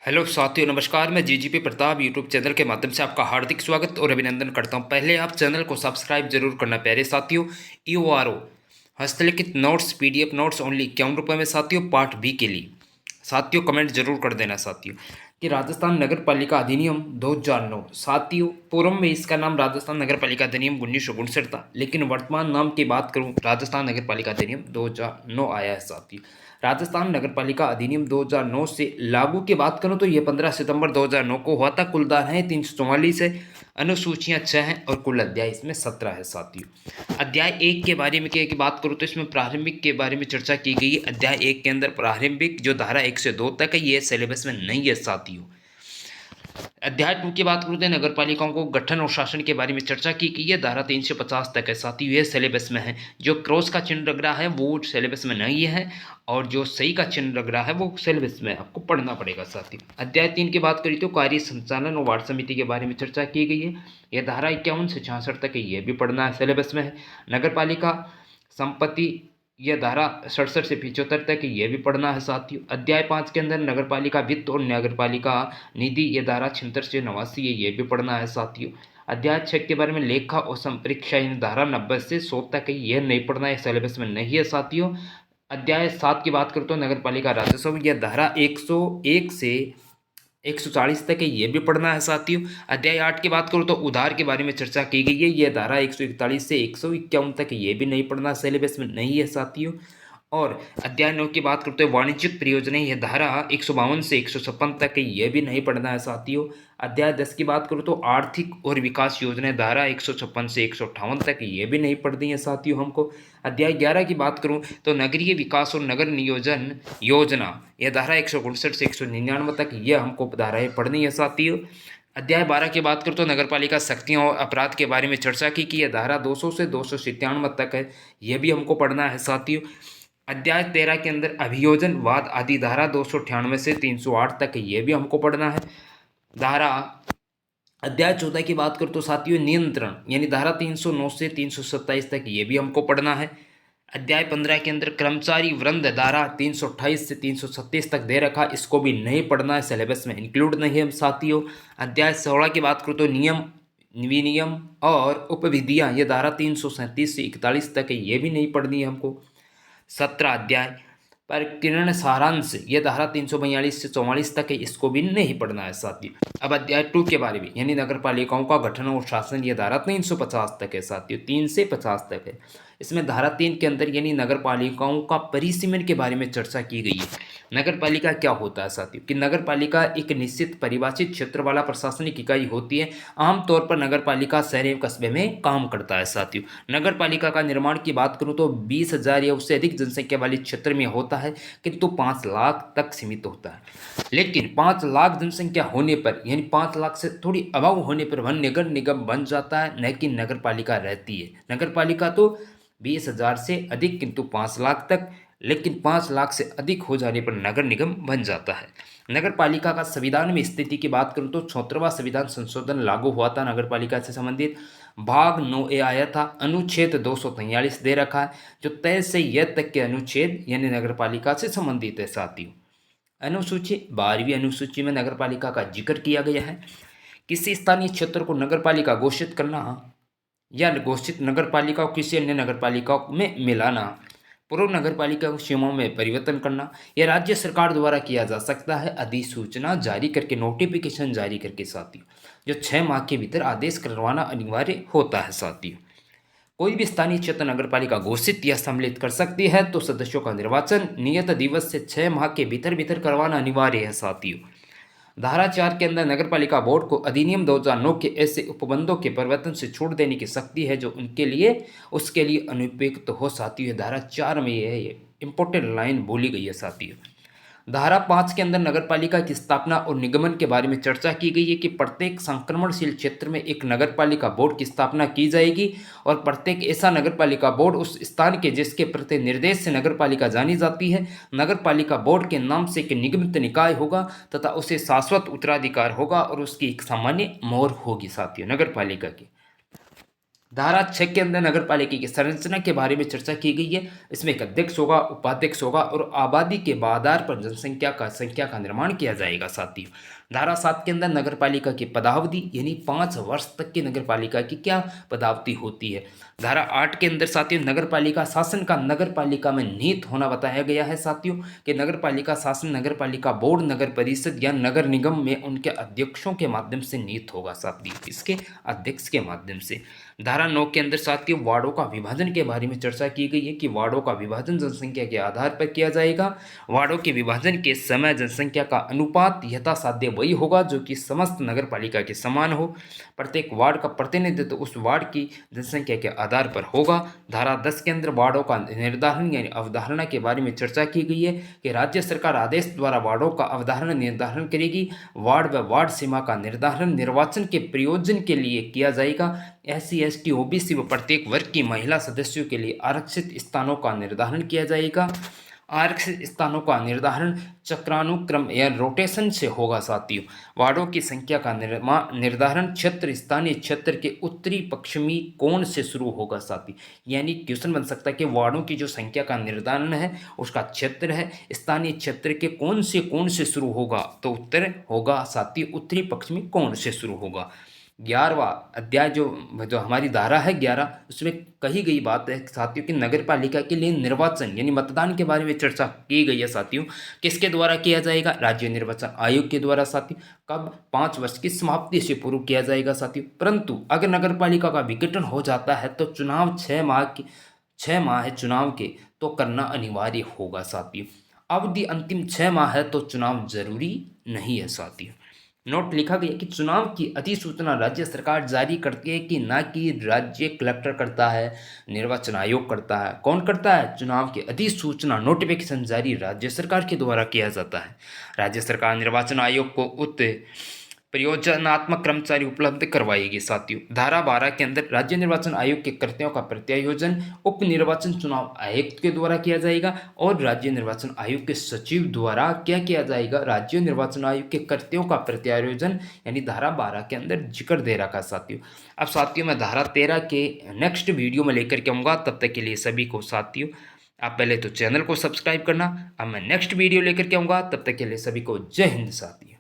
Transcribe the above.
Hello साथियों, नमस्कार। मैं जीजीपी प्रताप यूट्यूब चैनल के माध्यम से आपका हार्दिक स्वागत और अभिनंदन करता हूं। पहले आप चैनल को सब्सक्राइब जरूर करना प्यारे साथियों। ईओआरओ हस्तलिखित नोट्स पीडीएफ नोट्स ओनली 51 रुपये में साथियों, पार्ट बी के लिए। साथियों कमेंट जरूर कर देना साथियों कि राजस्थान नगर पालिका अधिनियम 2009। साथियों पूर्व में इसका नाम राजस्थान नगर पालिका अधिनियम 1959 था, लेकिन वर्तमान नाम की बात करूं राजस्थान नगर पालिका अधिनियम 2009 आया है साथियों। राजस्थान नगरपालिका अधिनियम 2009 से लागू की बात करूं तो यह 15 सितंबर 2009 को हुआ था। कुल धाराएं हैं 344 है, अनुसूचियां 6 हैं और कुल अध्याय इसमें 17 है साथियों। अध्याय 1 के बारे में की बात करूं तो इसमें प्रारंभिक के बारे में चर्चा की गई है। अध्याय 1 के अंदर प्रारंभिक जो धारा 1 से 2 तक है ये सिलेबस में नहीं है साथियों। अध्याय 2 की बात करूँ तो नगर पालिकाओं को गठन और शासन के बारे में चर्चा की गई है। धारा 350 तक है साथियों, ये सिलेबस में है। जो क्रॉस का चिन्ह लग रहा है वो सिलेबस में नहीं है और जो सही का चिन्ह लग रहा है वो सिलेबस में आपको पढ़ना पड़ेगा साथियों। अध्याय 3 की बात करें तो कार्य संचालन और वार्ड समिति के बारे में चर्चा की गई है। यह धारा 51 से 66 तक है, ये भी पढ़ना है, सिलेबस में है। नगर पालिका संपत्ति यह धारा 67 से 75 तक ये भी पढ़ना है साथियों। अध्याय 5 के अंदर नगरपालिका वित्त और नगरपालिका निधि ये धारा 76 से 89 है, ये भी पढ़ना है साथियों। अध्याय 6 के बारे में लेखा और संपरीक्षा इन धारा 90 से 100 तक है, यह नहीं पढ़ना है, सिलेबस में नहीं है साथियों। अध्याय 7 की बात करूँ तो नगरपालिका राजस्व यह धारा 101 से 140 तक है, ये भी पढ़ना है साथियों। अध्याय 8 की बात करूँ तो उधार के बारे में चर्चा की गई है। ये धारा 141 से 151 तक है, ये भी नहीं पढ़ना, सिलेबस में नहीं है साथियों। और अध्याय 9 की बात करते हैं वाणिज्यिक परियोजना, यह धारा 152 से 156 तक है, ये भी नहीं पढ़ना है साथियों। अध्याय 10 की बात करूँ तो आर्थिक और विकास योजना धारा 156 से 158 तक, ये भी नहीं पढ़नी है साथियों हमको। अध्याय 11 की बात करूँ तो नगरीय विकास और नगर नियोजन योजना, यह धारा 159 से 199 तक, यह हमको धाराएं पढ़नी है साथियों। अध्याय 12 की बात करूँ तो नगरपालिका शक्तियाँ और अपराध के बारे में चर्चा की कि यह धारा 200 से 297 तक है, यह भी हमको पढ़ना है साथियों। अध्याय 13 के अंदर अभियोजन वाद आदि धारा 298 से 308 तक है, ये भी हमको पढ़ना है। धारा अध्याय 14 की बात करूँ तो साथियों नियंत्रण यानी धारा 309 से 327 तक, ये भी हमको पढ़ना है। अध्याय 15 के अंदर कर्मचारी वृंद धारा 328 से 337 तक दे रखा, इसको भी नहीं पढ़ना है, सिलेबस में इंक्लूड नहीं है साथियों। अध्याय 16 की बात करूँ तो नियम विनियम और उपविधियाँ, ये धारा 337 से 41 तक है, ये भी नहीं पढ़नी है हमको। 17 अध्याय पर किरण सारांश, ये धारा 342 से 44 तक है, इसको भी नहीं पढ़ना है साथियों। अब अध्याय 2 के बारे में यानी नगर पालिकाओं का गठन और शासन, ये धारा 350 तक है साथियों, 3 से 50 तक है। इसमें धारा 3 के अंदर यानी नगर पालिकाओं का परिसीमन के बारे में चर्चा की गई है। नगर पालिका क्या होता है साथियों कि नगर पालिका एक निश्चित परिभाषित क्षेत्र वाला प्रशासनिक इकाई होती है। आमतौर पर नगर पालिका शहर एवं कस्बे में काम करता है साथियों। नगर पालिका का निर्माण की बात करूँ तो 20,000 या उससे अधिक जनसंख्या वाले क्षेत्र में होता है, किंतु 5 लाख तक सीमित होता है। लेकिन 5 लाख जनसंख्या होने पर यानी 5 लाख से थोड़ी अभाव होने पर वह नगर निगम बन जाता है, न कि नगर पालिका रहती है। नगर पालिका तो 20,000 से अधिक किंतु 5 लाख तक, लेकिन 5 लाख से अधिक हो जाने पर नगर निगम बन जाता है। नगर पालिका का संविधान में स्थिति की बात करूं तो 74वां संविधान संशोधन लागू हुआ था नगर पालिका से संबंधित। भाग 9A आया था, अनुच्छेद 243 दे रखा है, जो तय से यह तक के अनुच्छेद यानी नगर पालिका से संबंधित है साथियों। अनुसूची 12वीं अनुसूची में नगर पालिका का जिक्र किया गया है। किसी स्थानीय क्षेत्र को नगर पालिका घोषित करना या घोषित नगर पालिका को किसी अन्य नगर पालिका में मिलाना, पूर्व नगर पालिका की सीमाओं में परिवर्तन करना, यह राज्य सरकार द्वारा किया जा सकता है अधिसूचना जारी करके, नोटिफिकेशन जारी करके साथियों, जो 6 माह के भीतर आदेश करवाना अनिवार्य होता है साथियों। कोई भी स्थानीय क्षेत्र नगर पालिका घोषित या सम्मिलित कर सकती है, तो सदस्यों का निर्वाचन नियत दिवस से 6 माह के भीतर भीतर करवाना अनिवार्य है साथियों। धारा 4 के अंदर नगर पालिका बोर्ड को अधिनियम 2009 के ऐसे उपबंधों के परिवर्तन से छूट देने की शक्ति है जो उसके लिए अनुपयुक्त हो साथियों। धारा 4 में ये इंपॉर्टेंट लाइन बोली गई है साथियों। धारा 5 के अंदर नगरपालिका की स्थापना और निगमन के बारे में चर्चा की गई है कि प्रत्येक संक्रमणशील क्षेत्र में एक नगरपालिका बोर्ड की स्थापना की जाएगी और प्रत्येक ऐसा नगरपालिका बोर्ड उस स्थान के जिसके प्रति निर्देश से नगरपालिका जानी जाती है, नगरपालिका बोर्ड के नाम से एक निगमित निकाय होगा तथा उसे शाश्वत उत्तराधिकार होगा और उसकी एक सामान्य मोहर होगी साथियों नगरपालिका की। धारा 6 के अंदर नगर पालिका की संरचना के बारे में चर्चा की गई है। इसमें एक अध्यक्ष होगा, उपाध्यक्ष होगा और आबादी के आधार पर संख्या का निर्माण किया जाएगा। साथियों, धारा 7 के अंदर नगर पालिका की पदावधि यानी 5 वर्ष तक की नगर पालिका की क्या पदावधि होती है। धारा 8 के अंदर साथियों नगर पालिका शासन का नगर पालिका में निहित होना बताया गया है। साथियों कि नगर पालिका शासन नगर पालिका बोर्ड, नगर परिषद या नगर निगम में उनके अध्यक्षों के माध्यम से निहित होगा। साथियों इसके अध्यक्ष के माध्यम से। धारा 9 के अंदर साथियों वार्डों का विभाजन के बारे में चर्चा की गई है कि वार्डों का विभाजन जनसंख्या के आधार पर किया जाएगा। वार्डों के विभाजन के समय जनसंख्या का अनुपात यथासाध्य वही होगा जो कि समस्त नगर पालिका के समान हो। प्रत्येक वार्ड का प्रतिनिधित्व उस वार्ड की जनसंख्या के आधार पर होगा। धारा 10 के अंदर वार्डों का निर्धारण यानी अवधारणा के बारे में चर्चा की गई है कि राज्य सरकार आदेश द्वारा वार्डों का अवधारणा निर्धारण करेगी। वार्ड व वार्ड सीमा का निर्धारण निर्वाचन के प्रयोजन के लिए किया जाएगा। SC ST OBC व प्रत्येक वर्ग की महिला सदस्यों के लिए आरक्षित स्थानों का निर्धारण किया जाएगा। आरक्षित स्थानों का निर्धारण चक्रानुक्रम या रोटेशन से होगा। साथियों वार्डों की संख्या का निर्धारण क्षेत्र स्थानीय क्षेत्र के उत्तरी पश्चिमी कोण से शुरू होगा। साथी यानी क्वेश्चन बन सकता है कि वार्डों की जो संख्या का निर्धारण है उसका क्षेत्र है स्थानीय क्षेत्र के कोण से शुरू होगा, तो उत्तर होगा साथी उत्तरी पश्चिमी कोण से शुरू होगा। 11वां अध्याय जो हमारी धारा है 11 उसमें कही गई बात है साथियों कि नगर पालिका के लिए निर्वाचन यानी मतदान के बारे में चर्चा की गई है। साथियों किसके द्वारा किया जाएगा? राज्य निर्वाचन आयोग के द्वारा। साथियों कब? 5 वर्ष की समाप्ति से पूर्व किया जाएगा। साथियों परंतु अगर नगर पालिका का विघटन हो जाता है तो चुनाव 6 माह है चुनाव के तो करना अनिवार्य होगा। साथियों अवधि अंतिम 6 माह है तो चुनाव जरूरी नहीं है। साथियों नोट लिखा गया कि चुनाव की अधिसूचना राज्य सरकार जारी करती है कि ना कि राज्य कलेक्टर करता है, निर्वाचन आयोग करता है। कौन करता है? चुनाव की अधिसूचना नोटिफिकेशन जारी राज्य सरकार के द्वारा किया जाता है। राज्य सरकार निर्वाचन आयोग को परियोजनात्मक कर्मचारी उपलब्ध करवाएगी। साथियों धारा 12 के अंदर राज्य निर्वाचन आयोग के कर्तव्यों का प्रत्यायोजन उप निर्वाचन चुनाव आयुक्त के द्वारा किया जाएगा और राज्य निर्वाचन आयोग के सचिव द्वारा क्या किया जाएगा? राज्य निर्वाचन आयोग के कर्तव्यों का प्रत्यायोजन यानी धारा 12 के अंदर जिक्र दे रखा। साथियों अब साथियों मैं धारा 13 के नेक्स्ट वीडियो में लेकर के आऊँगा। तब तक के लिए सभी को साथियों आप पहले तो चैनल को सब्सक्राइब करना। अब मैं नेक्स्ट वीडियो लेकर के आऊँगा। तब तक के लिए सभी को जय हिंद। साथियों।